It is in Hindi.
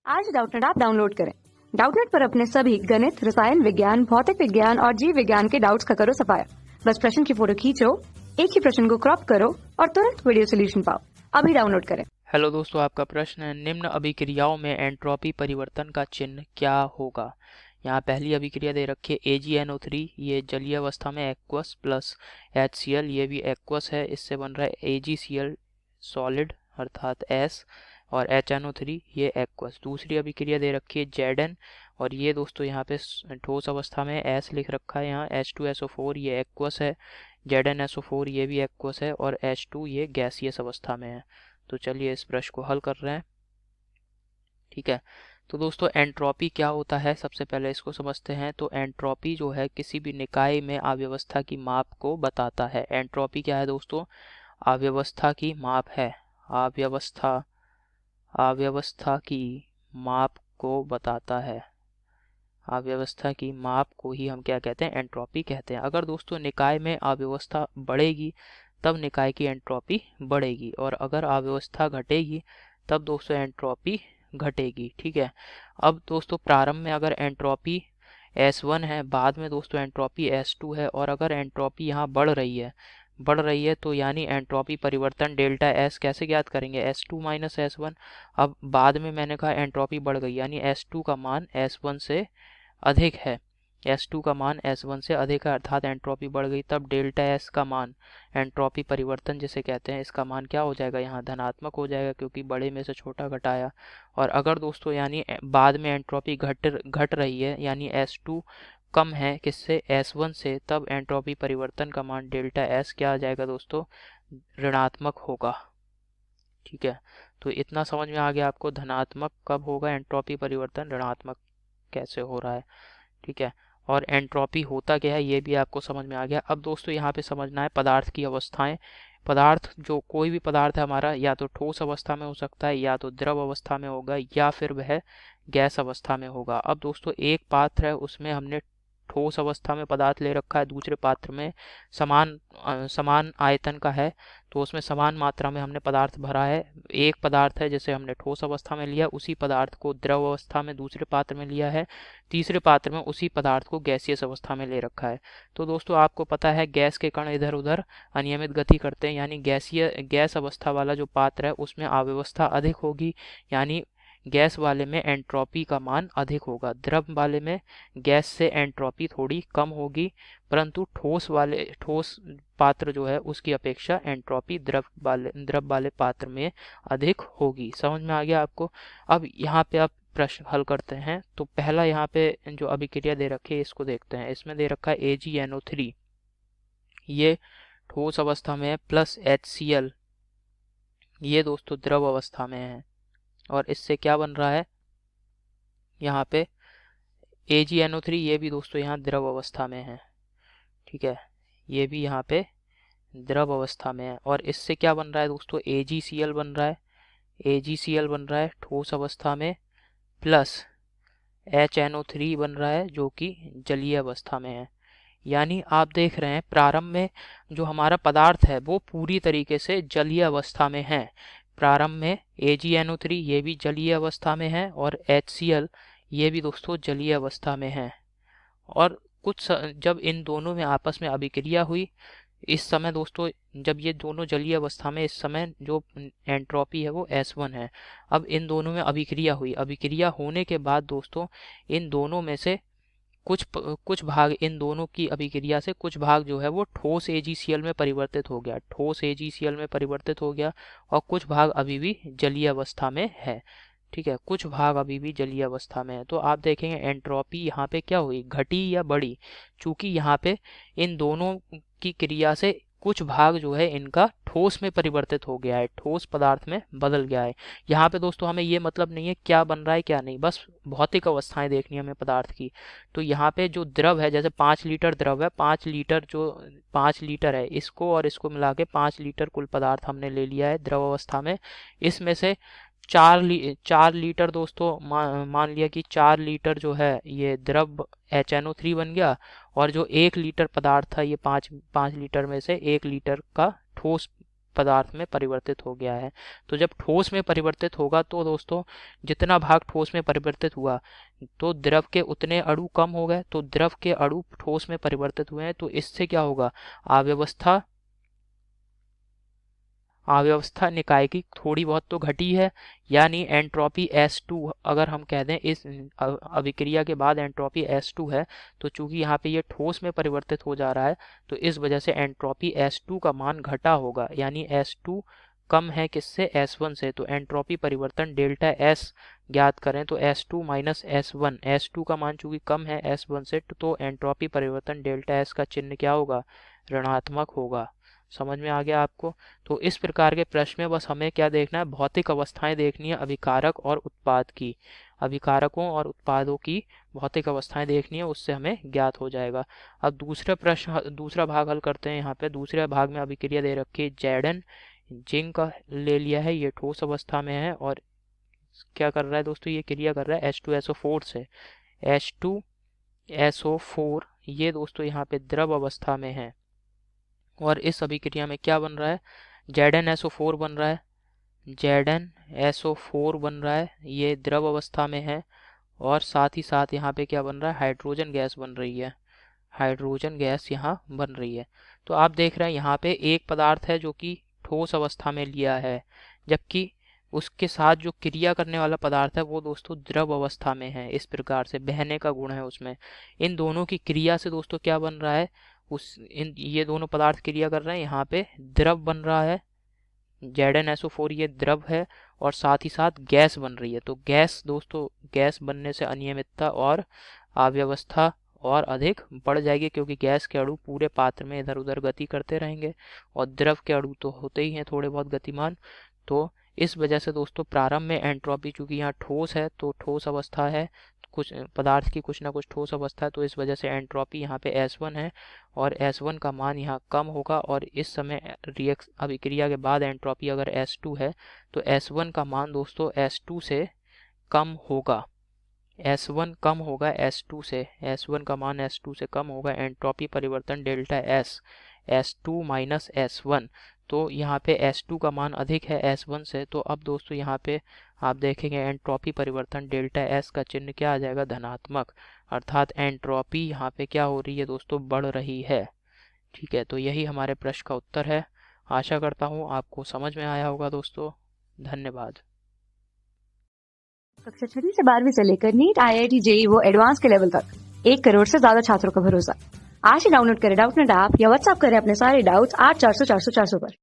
आज डाउटनेट ऐप डाउनलोड करें। डाउटनेट पर अपने सभी गणित, रसायन विज्ञान, भौतिक विज्ञान और जीव विज्ञान के डाउट्स का करो सफाया। बस प्रश्न की फोटो खींचो, एक ही प्रश्न को क्रॉप करो और तुरंत वीडियो सोल्यूशन पाओ। अभी डाउनलोड करें। हेलो दोस्तों, आपका प्रश्न है निम्न अभिक्रियाओं में एंट्रोपी परिवर्तन का चिन्ह क्या होगा। यहाँ पहली अभिक्रिया दे रखी है AgNO3, ये जलीय अवस्था में एक्वस प्लस HCl, ये भी एक्वस है, इससे बन रहा है AgCl सॉलिड अर्थात S, और HNO3 ये एक्वस। दूसरी अभिक्रिया दे रखी है Zn, और ये दोस्तों यहाँ पे ठोस अवस्था में S लिख रखा है, यहाँ H2SO4 ये एक्वस है, ZnSO4 ये भी एक्वस है, और H2 ये गैसियस अवस्था में है। तो चलिए इस प्रश्न को हल कर रहे हैं। ठीक है, तो दोस्तों एंट्रोपी क्या होता है, सबसे पहले इसको समझते हैं। तो एंट्रोपी जो है किसी भी निकाय में अव्यवस्था की माप को बताता है। एंट्रोपी क्या है दोस्तों? अव्यवस्था की माप है। अव्यवस्था की माप को बताता है। अव्यवस्था की माप को ही हम क्या कहते हैं? एंट्रोपी कहते हैं। अगर दोस्तों निकाय में अव्यवस्था बढ़ेगी तब निकाय की एंट्रोपी बढ़ेगी, और अगर अव्यवस्था घटेगी तब दोस्तों एंट्रोपी घटेगी। ठीक है, अब दोस्तों प्रारंभ में अगर एंट्रोपी S1 है, बाद में दोस्तों एंट्रोपी S2 है, और अगर एंट्रोपी यहाँ बढ़ रही है तो यानी एंट्रोपी परिवर्तन डेल्टा S कैसे ज्ञात करेंगे? S2 minus S1। अब बाद में मैंने कहा एंट्रोपी बढ़ गई, यानी S2 का मान S1 से अधिक है, S2 का मान S1 से अधिक है, अर्थात एंट्रोपी बढ़ गई। तब डेल्टा S का मान, एंट्रोपी परिवर्तन जिसे कहते हैं, इसका मान क्या हो जाएगा? यहाँ धनात्मक हो जाएगा, क्योंकि बड़े में से छोटा घटाया। और अगर दोस्तों यानी बाद में एंट्रोपी घट रही है, यानी S2 कम है किससे? S1 से, तब एंट्रोपी परिवर्तन का मान डेल्टा S क्या आ जाएगा दोस्तों? ऋणात्मक होगा। ठीक है, तो इतना समझ में आ गया आपको धनात्मक कब होगा एंट्रोपी परिवर्तन, ऋणात्मक कैसे हो रहा है। ठीक है, और एंट्रोपी होता क्या है ये भी आपको समझ में आ गया। अब दोस्तों यहाँ पे समझना है पदार्थ की अवस्थाएं। पदार्थ, जो कोई भी पदार्थ है हमारा, या तो ठोस अवस्था में हो सकता है, या तो द्रव अवस्था में होगा, या फिर वह गैस अवस्था में होगा। अब दोस्तों एक पात्र है, उसमें हमने ठोस अवस्था में पदार्थ ले रखा है, दूसरे पात्र में समान आयतन का है, तो उसमें समान मात्रा में हमने पदार्थ भरा है। एक पदार्थ है जैसे हमने ठोस अवस्था में लिया, उसी पदार्थ को द्रव अवस्था में दूसरे पात्र में लिया है, तीसरे पात्र में उसी पदार्थ को गैसीय अवस्था में ले रखा है। तो दोस्तों आपको पता है गैस के कण इधर उधर अनियमित गति करते हैं, यानी गैस अवस्था वाला जो पात्र है उसमें अव्यवस्था अधिक होगी, यानी गैस वाले में एंट्रोपी का मान अधिक होगा। द्रव वाले में गैस से एंट्रोपी थोड़ी कम होगी, परंतु ठोस पात्र जो है उसकी अपेक्षा एंट्रोपी द्रव वाले पात्र में अधिक होगी। समझ में आ गया आपको? अब यहाँ पे आप प्रश्न हल करते हैं। तो पहला यहाँ पे जो अभिक्रिया दे रखी है इसको देखते हैं। इसमें दे रखा है AgNO3, ये ठोस अवस्था में है, प्लस HCl, ये दोस्तों द्रव अवस्था में है, और इससे क्या बन रहा है यहाँ पे? AgNO3, ये भी दोस्तों यहाँ द्रव अवस्था में है। ठीक है, ये भी यहाँ पे द्रव अवस्था में है, और इससे क्या बन रहा है दोस्तों? AgCl बन रहा है। AgCl बन रहा है ठोस अवस्था में, प्लस HNO3 बन रहा है जो कि जलीय अवस्था में है। यानी आप देख रहे हैं प्रारंभ में जो हमारा पदार्थ है वो पूरी तरीके से जलीय अवस्था में है। प्रारंभ में AgNO3 ये भी जलीय अवस्था में है, और HCl ये भी दोस्तों जलीय अवस्था में है। और जब इन दोनों में आपस में अभिक्रिया हुई, इस समय दोस्तों जब ये दोनों जलीय अवस्था में, इस समय जो एंट्रोपी है वो S1 है। अब इन दोनों में अभिक्रिया हुई, अभिक्रिया होने के बाद दोस्तों इन दोनों में से कुछ भाग, इन दोनों की अभिक्रिया से कुछ भाग जो है वो ठोस AgCl में परिवर्तित हो गया, और कुछ भाग अभी भी जलीय अवस्था में है। ठीक है, कुछ भाग अभी भी जलीय अवस्था में है। तो आप देखेंगे एंट्रोपी यहाँ पे क्या हुई, घटी या बढ़ी? चूंकि यहाँ पे इन दोनों की क्रिया से कुछ भाग जो है इनका ठोस में परिवर्तित हो गया है, ठोस पदार्थ में बदल गया है। यहाँ पे दोस्तों हमें ये मतलब नहीं है क्या बन रहा है क्या नहीं, बस भौतिक अवस्थाएं देखनी है हमें पदार्थ की। तो यहाँ पे जो द्रव है, जैसे 5 लीटर द्रव है, 5 लीटर है, इसको और इसको मिला के 5 लीटर कुल पदार्थ हमने ले लिया है द्रव अवस्था में। इसमें से 4 लीटर दोस्तों मान लिया कि 4 लीटर जो है ये द्रव HNO3 बन गया, और जो 1 लीटर पदार्थ था, ये 5 लीटर में से 1 लीटर का ठोस पदार्थ में परिवर्तित हो गया है। तो जब ठोस में परिवर्तित होगा तो दोस्तों जितना भाग ठोस में परिवर्तित हुआ तो द्रव के उतने अणु कम हो गए, तो द्रव के अणु ठोस में परिवर्तित हुए हैं, तो इससे क्या होगा, अव्यवस्था निकाय की थोड़ी बहुत तो घटी है, यानी एंट्रोपी S2 अगर हम कह दें इस अभिक्रिया के बाद एंट्रोपी S2 है, तो चूंकि यहाँ पे ये ठोस में परिवर्तित हो जा रहा है तो इस वजह से एंट्रोपी S2 का मान घटा होगा, यानी S2 कम है किससे, S1 से। तो एंट्रोपी परिवर्तन डेल्टा S ज्ञात करें तो S2 माइनस S1, S2 का मान चूंकि कम है S1 से तो एंट्रोपी परिवर्तन डेल्टा S का चिन्ह क्या होगा, ऋणात्मक होगा। समझ में आ गया आपको। तो इस प्रकार के प्रश्न में बस हमें क्या देखना है, भौतिक अवस्थाएं देखनी है अभिकारक और उत्पाद की, अभिकारकों और उत्पादों की भौतिक अवस्थाएं देखनी है, उससे हमें ज्ञात हो जाएगा। अब दूसरा भाग हल करते हैं। यहाँ पे दूसरे भाग में अभिक्रिया दे रखी है Zn, जिंक का ले लिया है, ये ठोस अवस्था में है और क्या कर रहा है दोस्तों, ये क्रिया कर रहा है H2SO4 से। H2SO4 ये दोस्तों यहाँ पे द्रव अवस्था में है और इस अभिक्रिया में क्या बन रहा है, ZnSO4 बन रहा है, ZnSO4 बन रहा है, ये द्रव अवस्था में है और साथ ही साथ यहाँ पे क्या बन रहा है, हाइड्रोजन गैस बन रही है, हाइड्रोजन गैस यहाँ बन रही है। तो आप देख रहे हैं यहाँ पे एक पदार्थ है जो कि ठोस अवस्था में लिया है, जबकि उसके साथ जो क्रिया करने वाला पदार्थ है वो दोस्तों द्रव अवस्था में है, इस प्रकार से बहने का गुण है उसमें। इन दोनों की क्रिया से दोस्तों क्या बन रहा है, ये दोनों पदार्थ क्रिया कर रहे हैं, यहाँ पे द्रव बन रहा है, ZnSO4 ये द्रव है और साथ ही साथ गैस बन रही है। तो गैस दोस्तों, गैस बनने से अनियमितता और अव्यवस्था और अधिक बढ़ जाएगी, क्योंकि गैस के अणु पूरे पात्र में इधर उधर गति करते रहेंगे और द्रव के अणु तो होते ही हैं थोड़े बहुत गतिमान। तो इस वजह से दोस्तों प्रारंभ में एंट्रोपी, चूंकि यहाँ ठोस है तो ठोस अवस्था है, कुछ पदार्थ की कुछ ना कुछ ठोस अवस्था है, तो इस वजह से एंट्रोपी यहाँ पे S1 है और S1 का मान यहाँ कम होगा और इस समय अभिक्रिया के बाद एंट्रोपी अगर S2 है तो S1 का मान दोस्तों S2 से कम होगा, S1 कम होगा S2 से, S1 का मान S2 से कम होगा। एंट्रोपी परिवर्तन delta S, S2 minus S1, तो यहाँ पे S2 का मान अधिक है S1 से। तो अब दोस्तों यहाँ पे आप देखेंगे एंट्रोपी परिवर्तन डेल्टा S का चिन्ह क्या आ जाएगा, धनात्मक, अर्थात एंट्रोपी यहाँ पे क्या हो रही है दोस्तों, बढ़ रही है। ठीक है, तो यही हमारे प्रश्न का उत्तर है। आशा करता हूँ आपको समझ में आया होगा दोस्तों। धन्यवाद। कक्षा 6 से 12वीं से लेकर नीट, IIT, JEE वो एडवांस के लेवल तक 1 करोड़ से ज्यादा छात्रों का भरोसा। आज ही डाउनलोड करें डाउटनेट ऐप या व्हाट्सएप करें अपने सारे डाउट्स 8400 400 400 पर।